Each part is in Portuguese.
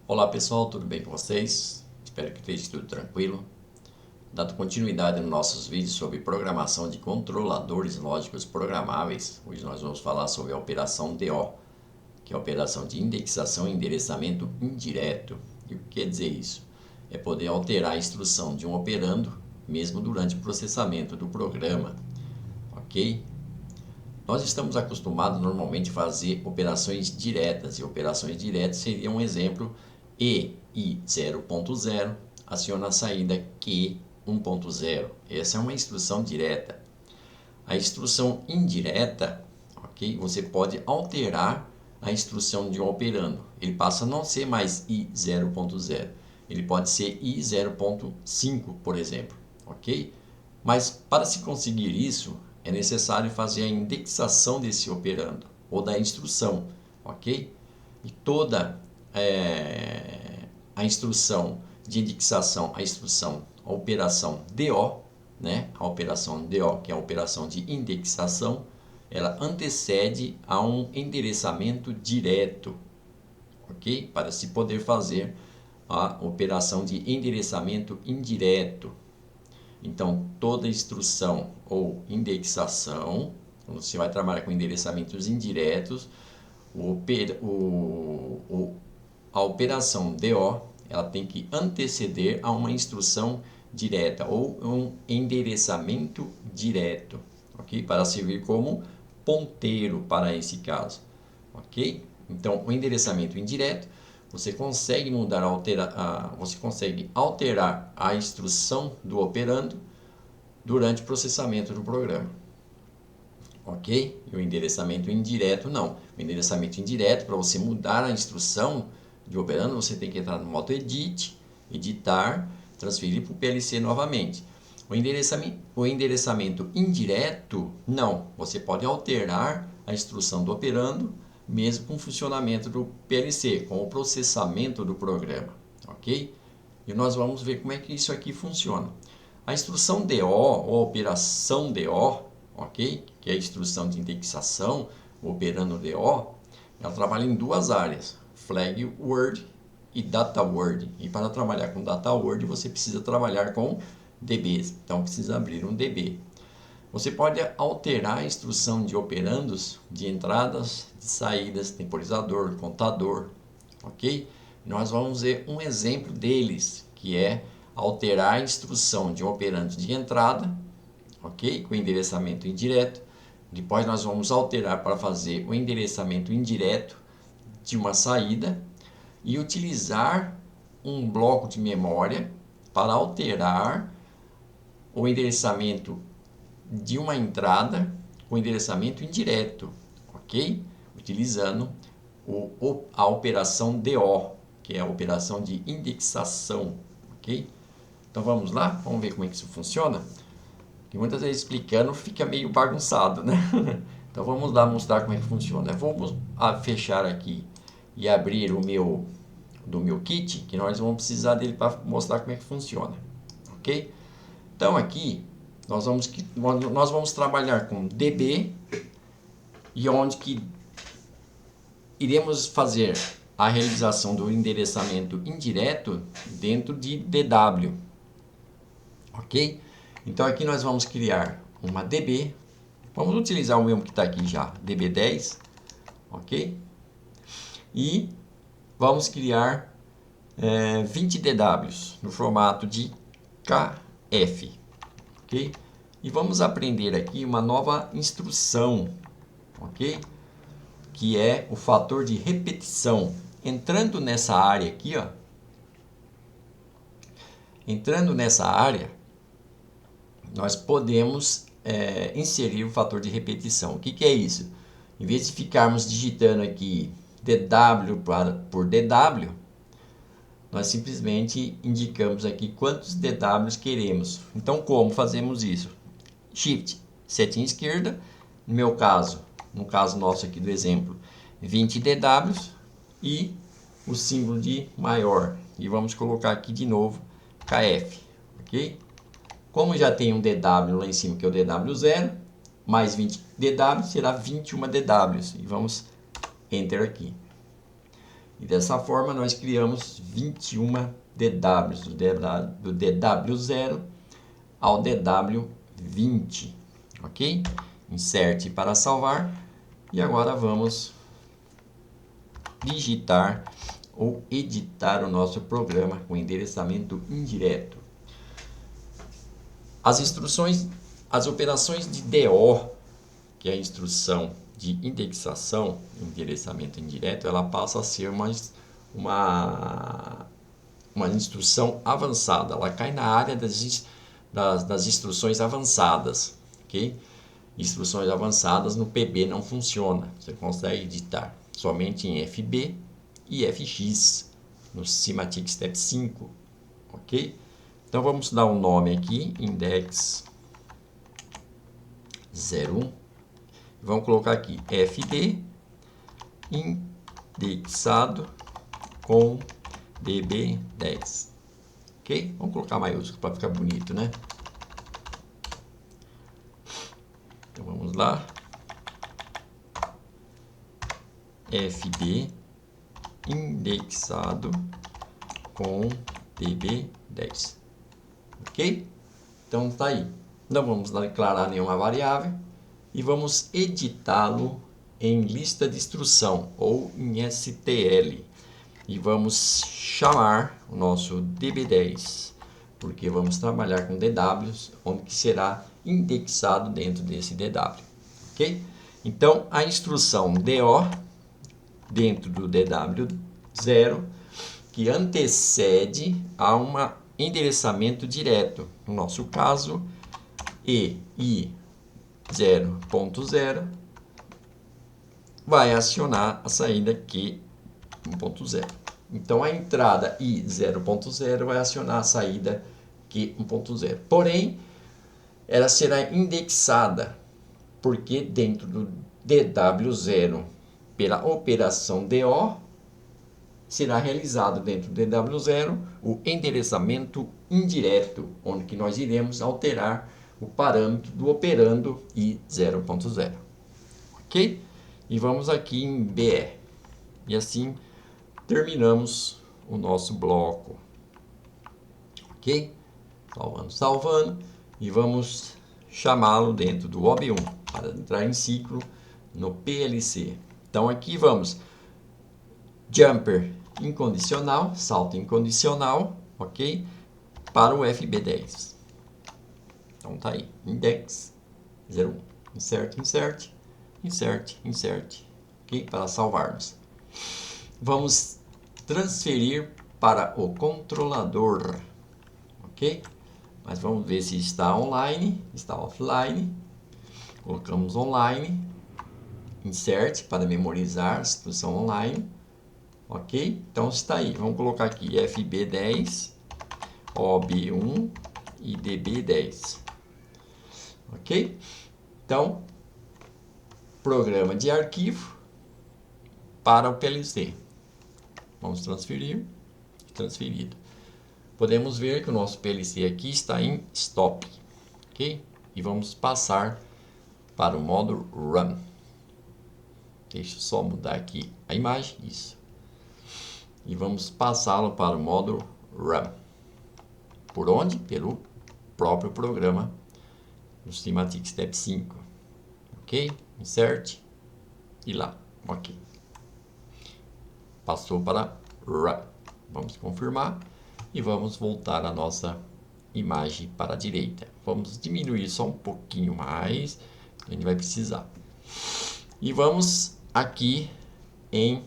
Olá pessoal, tudo bem com vocês? Espero que esteja tudo tranquilo. Dando continuidade nos nossos vídeos sobre programação de controladores lógicos programáveis, hoje nós vamos falar sobre a operação DO, que é a operação de indexação e endereçamento indireto. E o que quer dizer isso? É poder alterar a instrução de um operando mesmo durante o processamento do programa, ok? Nós estamos acostumados normalmente a fazer operações diretas, e operações diretas seria um exemplo: EI 0.0 aciona a saída Q 1.0. Essa é uma instrução direta. A instrução indireta, ok? Você pode alterar a instrução de um operando. Ele passa a não ser mais I 0.0. Ele pode ser I 0.5, por exemplo, ok? Mas para se conseguir isso, é necessário fazer a indexação desse operando ou da instrução, ok? E toda a instrução de indexação, a operação DO, né? A operação DO, que é a operação de indexação, ela antecede a um endereçamento direto, ok? Para se poder fazer a operação de endereçamento indireto. Então, toda instrução ou indexação, quando você vai trabalhar com endereçamentos indiretos, a operação DO ela tem que anteceder a uma instrução direta ou um endereçamento direto, ok? Para servir como ponteiro para esse caso, ok? Então, o endereçamento indireto, você consegue você consegue alterar a instrução do operando durante o processamento do programa, ok? E o endereçamento indireto não. O endereçamento indireto, para você mudar a instrução de operando, você tem que entrar no modo Edit, editar, transferir para o PLC novamente. O endereçamento indireto, não. Você pode alterar a instrução do operando, mesmo com o funcionamento do PLC, com o processamento do programa, ok? E nós vamos ver como é que isso aqui funciona. A instrução DO, ou operação DO, ok? Que é a instrução de indexação, operando DO, ela trabalha em duas áreas, flag word e data word. E para trabalhar com data word, você precisa trabalhar com DBs. Então, precisa abrir um DB. Você pode alterar a instrução de operandos, de entradas, de saídas, temporizador, contador, ok? Nós vamos ver um exemplo deles, que é alterar a instrução de um operando de entrada, ok? Com endereçamento indireto. Depois nós vamos alterar para fazer o endereçamento indireto de uma saída e utilizar um bloco de memória para alterar o endereçamento de uma entrada com endereçamento indireto, ok? Utilizando a operação DO, que é a operação de indexação, ok? Então vamos lá, vamos ver como é que isso funciona. Que muitas vezes explicando fica meio bagunçado, né? Então vamos lá mostrar como é que funciona. Vamos fechar aqui e abrir o meu kit, que nós vamos precisar dele para mostrar como é que funciona, ok? Então aqui nós vamos trabalhar com DB e onde que iremos fazer a realização do endereçamento indireto dentro de DW, ok? Então aqui nós vamos criar uma DB, vamos utilizar o mesmo que está aqui já, DB10, ok? E vamos criar 20 DWs no formato de KF, ok? E vamos aprender aqui uma nova instrução, ok? Que é o fator de repetição. Entrando nessa área aqui, ó, nós podemos inserir o fator de repetição. O que é isso? Em vez de ficarmos digitando aqui DW por DW, nós simplesmente indicamos aqui quantos DWs queremos. Então, como fazemos isso? Shift, setinha esquerda, no caso nosso aqui do exemplo, 20 DWs e o símbolo de maior. E vamos colocar aqui de novo KF, ok? Como já tem um DW lá em cima, que é o DW0, mais 20 DW será 21 DWs. E vamos Enter aqui. E dessa forma nós criamos 21 DWs, do DW0 ao DW20, ok? Inserte para salvar. E agora vamos digitar ou editar o nosso programa com endereçamento indireto. As instruções, as operações de DO, que é a instrução de indexação, endereçamento indireto, ela passa a ser uma instrução avançada. Ela cai na área das instruções avançadas, ok? Instruções avançadas no PB não funciona. Você consegue editar somente em FB e FX no Simatic Step 5, ok? Então vamos dar um nome aqui, index 01. Vamos colocar aqui FD indexado com DB10, ok? Vamos colocar maiúsculo para ficar bonito, né? Então vamos lá, FD indexado com DB10, ok? Então tá aí. Não vamos declarar nenhuma variável e vamos editá-lo em lista de instrução ou em STL. E vamos chamar o nosso DB10, porque vamos trabalhar com DWs, onde que será indexado dentro desse DW, ok? Então, a instrução DO, dentro do DW0, que antecede a um endereçamento direto. No nosso caso, EI 0.0 vai acionar a saída Q 1.0. Então, a entrada I 0.0 vai acionar a saída Q 1.0. Porém, ela será indexada, porque dentro do DW0, pela operação DO, será realizado dentro do DW0 o endereçamento indireto, onde que nós iremos alterar o parâmetro do operando I 0.0. Ok? E vamos aqui em BE. E assim terminamos o nosso bloco. Ok? Salvando. E vamos chamá-lo dentro do OB1 para entrar em ciclo no PLC. Então aqui vamos jumper incondicional, salto incondicional, ok? Para o FB10. Então tá aí, index 01, insert, ok? Para salvarmos. Vamos transferir para o controlador, ok? Mas vamos ver se está online, está offline. Colocamos online, insert para memorizar a instrução online, ok? Então está aí, vamos colocar aqui FB10, OB1 e DB10, ok? Então, programa de arquivo para o PLC. Vamos transferir, transferido. Podemos ver que o nosso PLC aqui está em stop, ok? E vamos passar para o modo run. Deixa eu só mudar aqui a imagem, isso. E vamos passá-lo para o modo run. Por onde? Pelo próprio programa do Simatic Step 5. Ok? Insert e lá. Ok. Passou para run. Vamos confirmar e vamos voltar a nossa imagem para a direita. Vamos diminuir só um pouquinho mais, a gente vai precisar. E vamos aqui em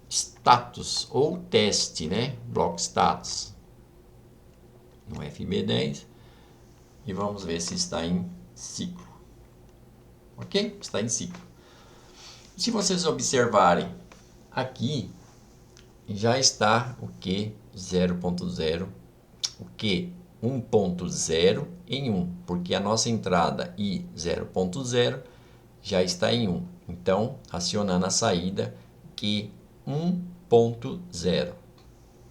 status ou teste, né? Bloco status no FB10 e vamos ver se está em ciclo. Ok? Está em ciclo. Se vocês observarem aqui, já está o Q 0.0, o Q 1.0 em 1, porque a nossa entrada I 0.0 já está em 1. Então, acionando a saída Q 1.0.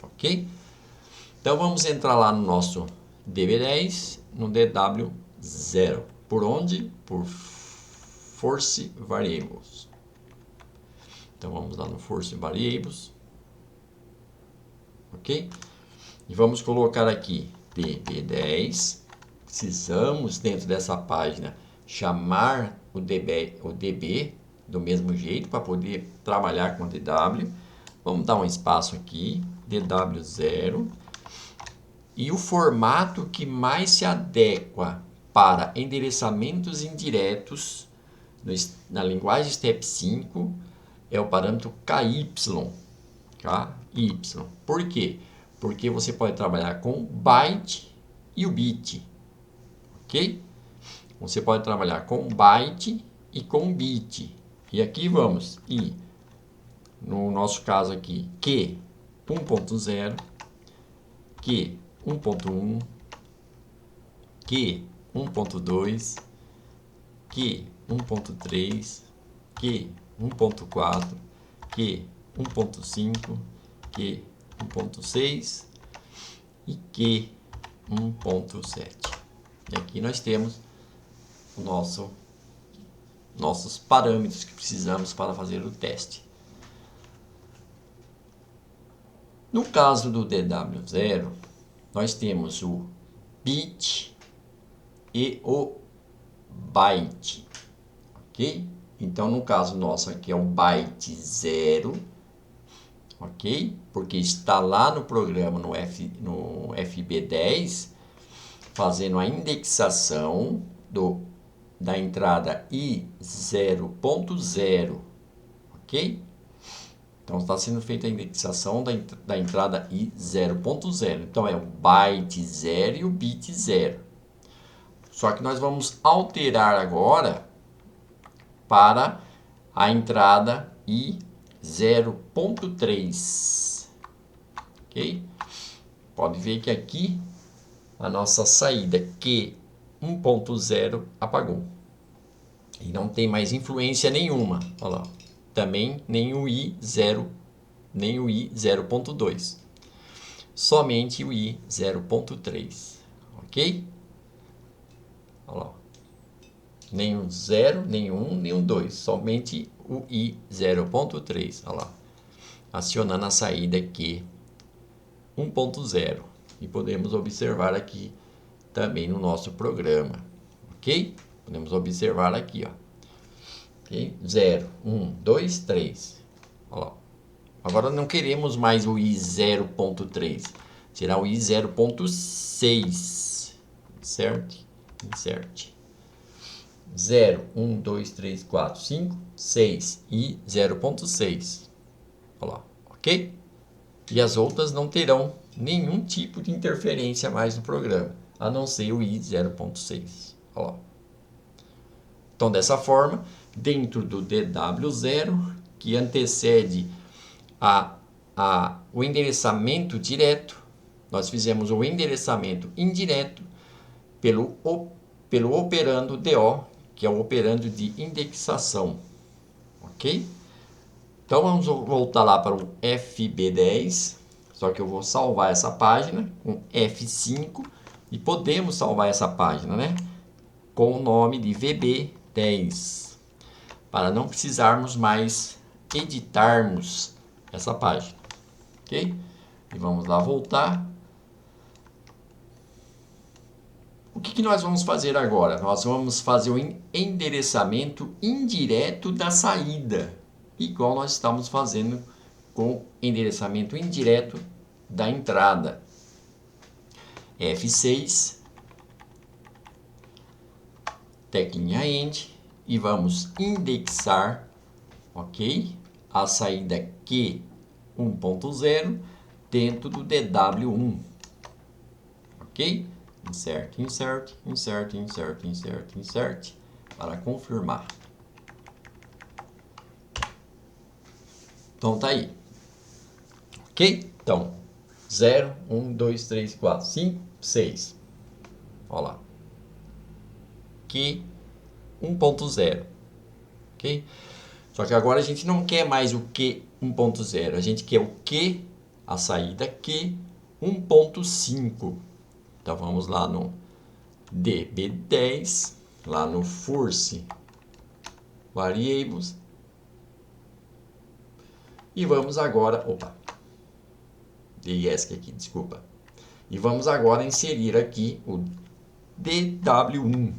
Ok? Então, vamos entrar lá no nosso DB10, no DW0. Por onde? Por Force Variables. Então vamos lá no Force Variables. Ok? E vamos colocar aqui DB10. Precisamos, dentro dessa página, chamar o DB do mesmo jeito para poder trabalhar com DW. Vamos dar um espaço aqui, DW0. E o formato que mais se adequa para endereçamentos indiretos na linguagem STEP 5 é o parâmetro KY. KY. Por quê? Porque você pode trabalhar com o byte e o bit. Ok? Você pode trabalhar com byte e com bit. E aqui vamos. E no nosso caso aqui, Q 1.0, Q 1.1, Q 1.2, Q 1.3, Q 1.4, Q 1.5, Q 1.6 e Q 1.7. E aqui nós temos nossos parâmetros que precisamos para fazer o teste. No caso do DW0, nós temos o bit e o byte, ok? Então, no caso nosso aqui é o byte 0, ok? Porque está lá no programa, no FB10, fazendo a indexação da entrada I0.0, ok? Então, está sendo feita a indexação da entrada I0.0. Então, é o byte 0 e o bit 0. Só que nós vamos alterar agora para a entrada I0.3. Ok? Pode ver que aqui a nossa saída Q1.0 apagou. E não tem mais influência nenhuma. Olha lá. Também nem o I0, nem o I0.2. Somente o I0.3. Ok? Olha lá. Nem o 0, nem o 1, nem o 2. Somente o I0.3. Olha lá. Acionando a saída aqui 1.0. E podemos observar aqui também no nosso programa. Ok? Podemos observar aqui, ó. Okay? 0, 1, 2, 3. Olha lá. Agora não queremos mais o I0.3. Será o I0.6. Insert. Insert. 0, 1, 2, 3, 4, 5, 6 e 0.6. Olha lá, ok? E as outras não terão nenhum tipo de interferência mais no programa, a não ser o I0.6. Olha lá. Então, dessa forma, dentro do DW0, que antecede o endereçamento direto, nós fizemos o endereçamento indireto pelo operando DO, que é o operando de indexação, ok? Então vamos voltar lá para o FB10, só que eu vou salvar essa página com F5 e podemos salvar essa página, né? Com o nome de VB10, para não precisarmos mais editarmos essa página, ok? E vamos lá voltar. O que nós vamos fazer agora? Nós vamos fazer o endereçamento indireto da saída, igual nós estamos fazendo com o endereçamento indireto da entrada. F6, teclinha End, e vamos indexar, ok? A saída Q 1.0 dentro do DW1, ok? Insert, insert, insert, insert, insert, insert, para confirmar. Então tá aí. Ok? Então, 0, 1, 2, 3, 4, 5, 6. Olha lá. Q 1.0. Ok? Só que agora a gente não quer mais o Q 1.0. A gente quer o Q, a saída Q 1.5. Então vamos lá no DB10, lá no Force Variables. E vamos agora, dei ESC aqui, desculpa. E vamos agora inserir aqui o DW1,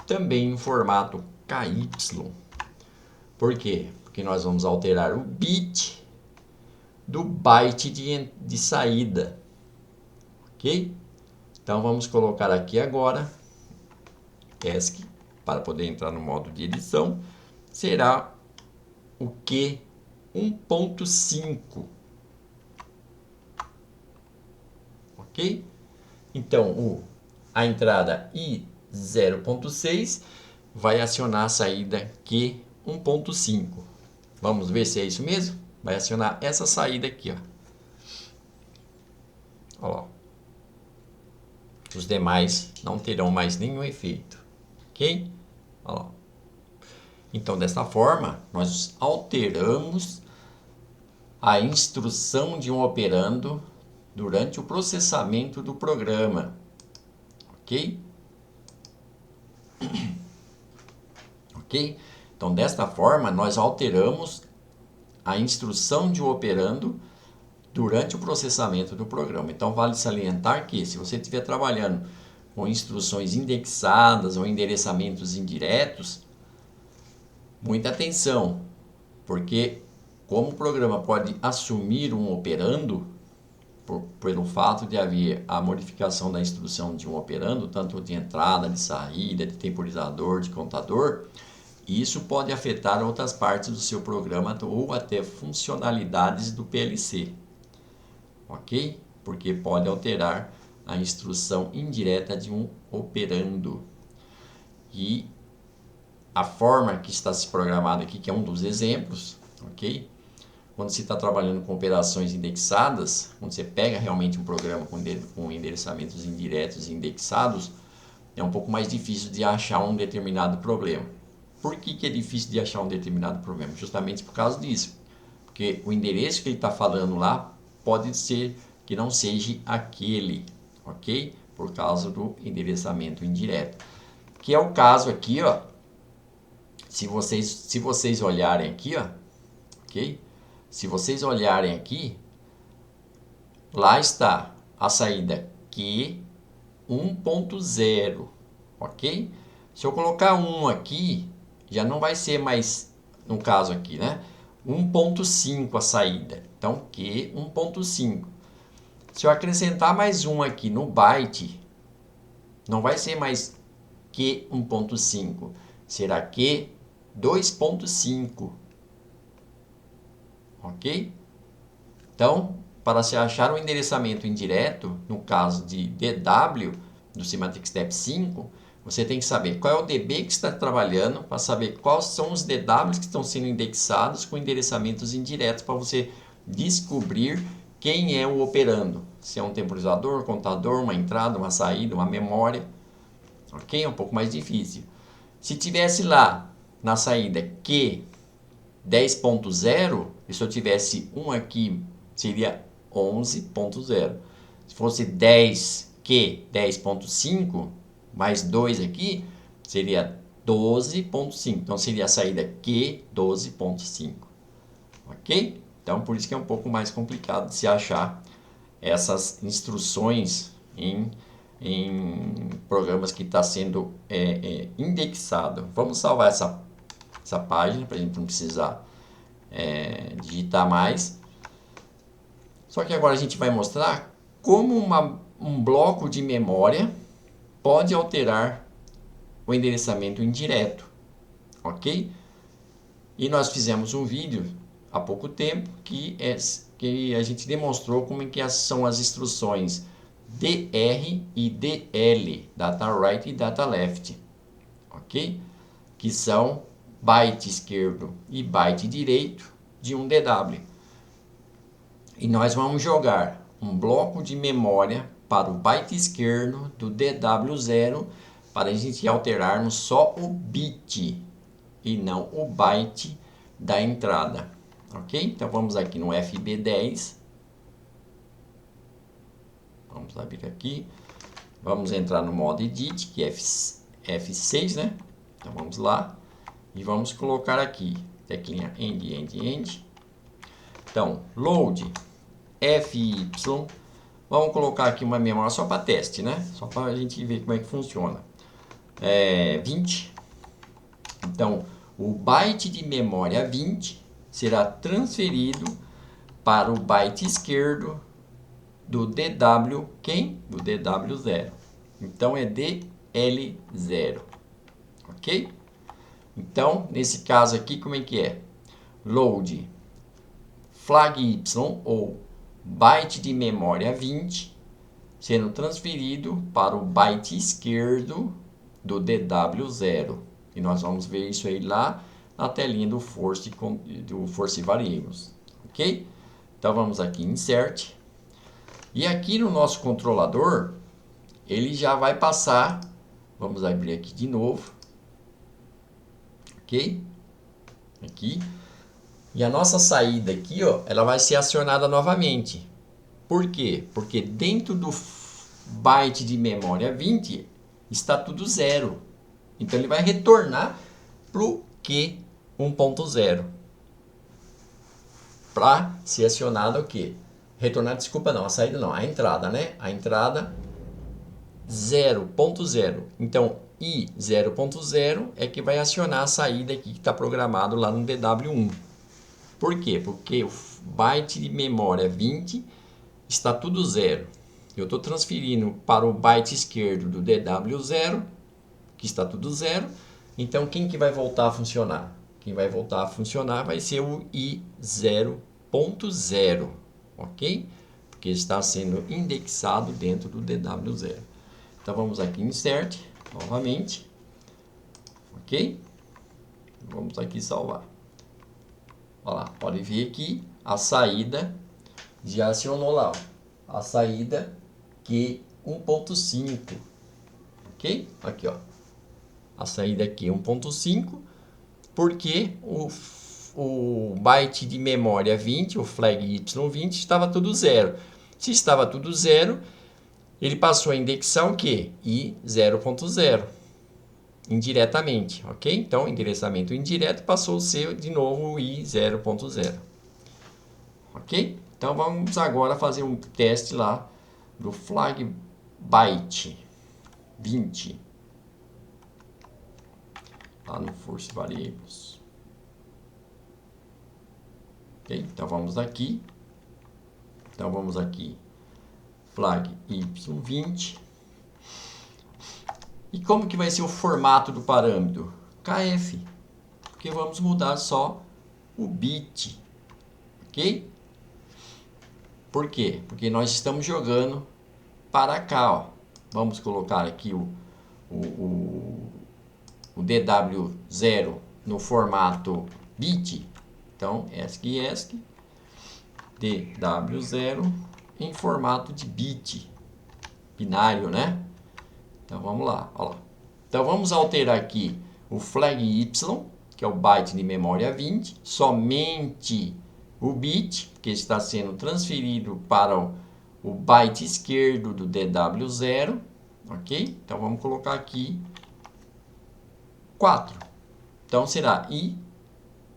também em formato KY. Por quê? Porque nós vamos alterar o bit do byte de saída, ok? Então vamos colocar aqui agora ESC para poder entrar no modo de edição, será o Q 1.5, ok? Então a entrada I 0.6 vai acionar a saída Q 1.5. Vamos ver se é isso mesmo? Vai acionar essa saída aqui, ó. Os demais não terão mais nenhum efeito, ok? Ó. Então, dessa forma, nós alteramos a instrução de um operando durante o processamento do programa, ok? Ok? Então, desta forma, nós alteramos a instrução de um operando durante o processamento do programa. Então, vale salientar que, se você estiver trabalhando com instruções indexadas ou endereçamentos indiretos, muita atenção, porque como o programa pode assumir um operando, pelo fato de haver a modificação da instrução de um operando, tanto de entrada, de saída, de temporizador, de contador, isso pode afetar outras partes do seu programa ou até funcionalidades do PLC. Ok? Porque pode alterar a instrução indireta de um operando. E a forma que está se programado aqui, que é um dos exemplos, ok? Quando você está trabalhando com operações indexadas, quando você pega realmente um programa com endereçamentos indiretos e indexados, é um pouco mais difícil de achar um determinado problema. Por que é difícil de achar um determinado problema? Justamente por causa disso. Porque o endereço que ele está falando lá pode ser que não seja aquele, ok? Por causa do endereçamento indireto. Que é o caso aqui, ó. Se vocês olharem aqui, ó, ok? Se vocês olharem aqui, lá está a saída Q 1.0, ok? Se eu colocar 1 aqui, já não vai ser mais, no caso aqui, né? 1.5 a saída. Então, Q 1.5. Se eu acrescentar mais 1 aqui no byte, não vai ser mais Q 1.5, será Q 2.5. Ok? Então, para se achar um endereçamento indireto, no caso de DW, do Semantic Step 5, você tem que saber qual é o DB que está trabalhando, para saber quais são os DWs que estão sendo indexados com endereçamentos indiretos, para você descobrir quem é o operando. Se é um temporizador, um contador, uma entrada, uma saída, uma memória. Ok? É um pouco mais difícil. Se tivesse lá na saída Q 10.0, e se eu tivesse um aqui, seria 11.0. Se fosse 10Q 10.5, mais 2 aqui, seria 12.5. Então, seria a saída Q 12.5. Ok? Então, por isso que é um pouco mais complicado de se achar essas instruções em programas que está sendo indexado. Vamos salvar essa página para a gente não precisar digitar mais. Só que agora a gente vai mostrar como um bloco de memória pode alterar o endereçamento indireto, ok? E nós fizemos um vídeo há pouco tempo que a gente demonstrou como é que são as instruções DR e DL, Data Right e Data Left, ok? Que são byte esquerdo e byte direito de um DW. E nós vamos jogar um bloco de memória para o byte esquerdo do DW0 para a gente alterarmos só o bit e não o byte da entrada, ok? Então vamos aqui no FB10, vamos abrir aqui, vamos entrar no modo Edit, que é F6, né? Então vamos lá e vamos colocar aqui, teclinha End, End, End, Então, load FY, vamos colocar aqui uma memória só para teste, né? Só para a gente ver como é que funciona. 20. Então, o byte de memória 20 será transferido para o byte esquerdo do DW, quem? Do DW0. Então, é DL0. Ok? Então, nesse caso aqui, como é que é? Load flag Y ou byte de memória 20 sendo transferido para o byte esquerdo do DW0. E nós vamos ver isso aí lá na telinha do Force Variables. Ok? Então vamos aqui em Insert. E aqui no nosso controlador, ele já vai passar. Vamos abrir aqui de novo. Ok? Aqui. E a nossa saída aqui, ó, ela vai ser acionada novamente. Por quê? Porque dentro do byte de memória 20 está tudo zero. Então ele vai retornar para o Q 1.0. Para ser acionado o quê? Retornar, desculpa, não, a saída não, a entrada, né? A entrada 0.0. Então, I 0.0 é que vai acionar a saída aqui que está programado lá no DW1. Por quê? Porque o byte de memória 20 está tudo zero. Eu estou transferindo para o byte esquerdo do DW0, que está tudo zero. Então, quem que vai voltar a funcionar? Quem vai voltar a funcionar vai ser o I 0.0, ok? Porque está sendo indexado dentro do DW0. Então, vamos aqui em Insert, novamente, ok? Vamos aqui salvar. Olha lá, pode ver que a saída já acionou lá, ó, a saída Q 1.5, ok? Aqui, ó, a saída aqui 1.5, porque o byte de memória 20, o flag Y20, estava tudo zero. Se estava tudo zero, ele passou a indexar o quê? I 0.0, indiretamente, ok? Então, endereçamento indireto passou a ser de novo o I 0.0, ok? Então, vamos agora fazer um teste lá do flag byte 20 lá no Force Variables. Okay? Então vamos aqui. Então vamos aqui, flag Y20. E como que vai ser o formato do parâmetro? KF. Porque vamos mudar só o bit. Ok? Por quê? Porque nós estamos jogando para cá, ó. Vamos colocar aqui o DW0 no formato bit. Então, ESC DW0 em formato de bit, binário, né? Então, vamos lá, ó lá. Então, vamos alterar aqui o flag Y, que é o byte de memória 20, somente o bit, que está sendo transferido para o byte esquerdo do DW0, ok? Então, vamos colocar aqui 4. Então, será I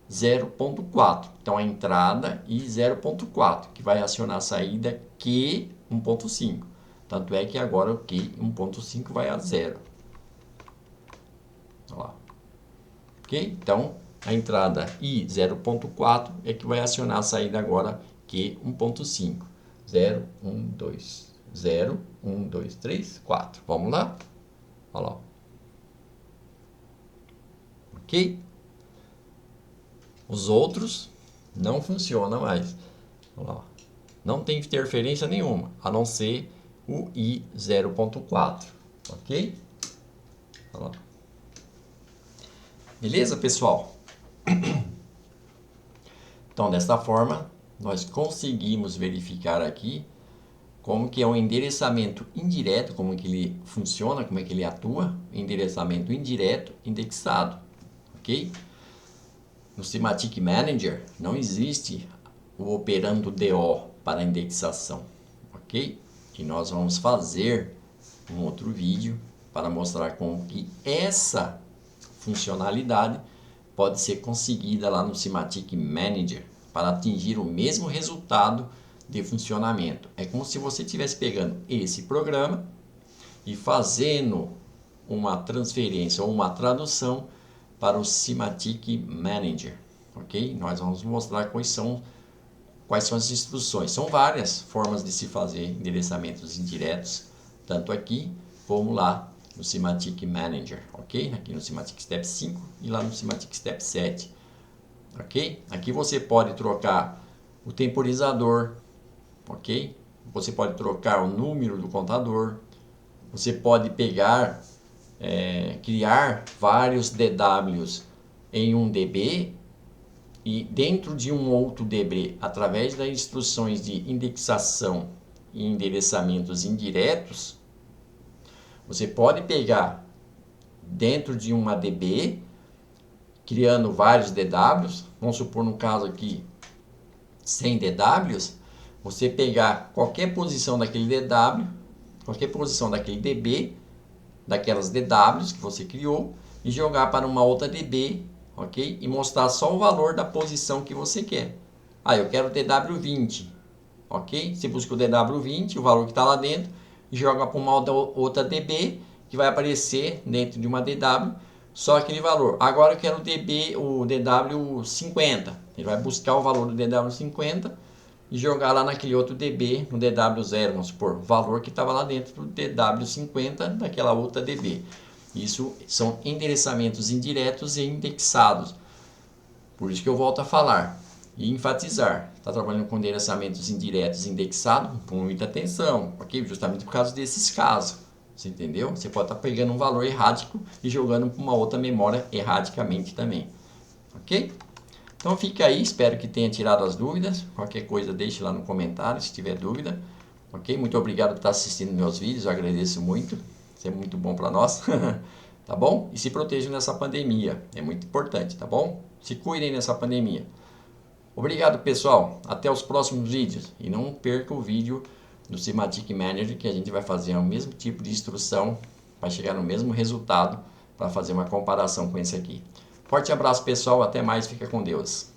0.4. Então, a entrada I 0.4, que vai acionar a saída Q 1.5. Tanto é que agora o Q 1.5 vai a 0. Olha lá. Ok? Então, a entrada I 0.4 é que vai acionar a saída agora Q 1.5. 0, 1, 2, 0, 1, 2, 3, 4. Vamos lá? Olha lá. Ok? Os outros não funcionam mais. Olha lá. Não tem interferência nenhuma, a não ser o I 0.4. Ok? Olha lá. Beleza, pessoal? Então, desta forma, nós conseguimos verificar aqui como que é um endereçamento indireto, como que ele funciona, como é que ele atua, endereçamento indireto indexado, ok? No Semantic Manager não existe o operando DO para indexação, ok? E nós vamos fazer um outro vídeo para mostrar como que essa funcionalidade pode ser conseguida lá no Semantic Manager, para atingir o mesmo resultado de funcionamento. É como se você estivesse pegando esse programa e fazendo uma transferência ou uma tradução para o Semantic Manager, ok? Nós vamos mostrar quais são as instruções. São várias formas de se fazer endereçamentos indiretos, tanto aqui como lá no Semantic Manager, ok? Aqui no Semantic Step 5 e lá no Semantic Step 7, ok? Aqui você pode trocar o temporizador, ok? Você pode trocar o número do contador, você pode pegar, criar vários DWs em um DB e dentro de um outro DB, através das instruções de indexação e endereçamentos indiretos, você pode pegar dentro de uma DB, criando vários DWs, vamos supor no caso aqui 100 DWs, você pegar qualquer posição daquele DW, qualquer posição daquele DB, daquelas DWs que você criou, e jogar para uma outra DB, ok? E mostrar só o valor da posição que você quer. Eu quero o DW20, ok? Você busca o DW20, o valor que está lá dentro, e joga para uma outra DB, que vai aparecer dentro de uma DW, só aquele valor. Agora eu quero o DW50. Ele vai buscar o valor do DW50 e jogar lá naquele outro DB, no DW0, vamos supor, o valor que estava lá dentro do DW50 daquela outra DB. Isso são endereçamentos indiretos e indexados. Por isso que eu volto a falar e enfatizar. Está trabalhando com endereçamentos indiretos indexados, com muita atenção, ok? Justamente por causa desses casos. Você entendeu? Você pode estar pegando um valor errático e jogando para uma outra memória erraticamente também. Ok? Então fica aí, espero que tenha tirado as dúvidas. Qualquer coisa deixe lá no comentário se tiver dúvida. Ok? Muito obrigado por estar assistindo meus vídeos, eu agradeço muito. Isso é muito bom para nós. Tá bom? E se protejam nessa pandemia, é muito importante, tá bom? Se cuidem nessa pandemia. Obrigado, pessoal. Até os próximos vídeos. E não perca o vídeo do Semantic Manager, que a gente vai fazer o mesmo tipo de instrução para chegar no mesmo resultado, para fazer uma comparação com esse aqui. Forte abraço, pessoal. Até mais. Fica com Deus.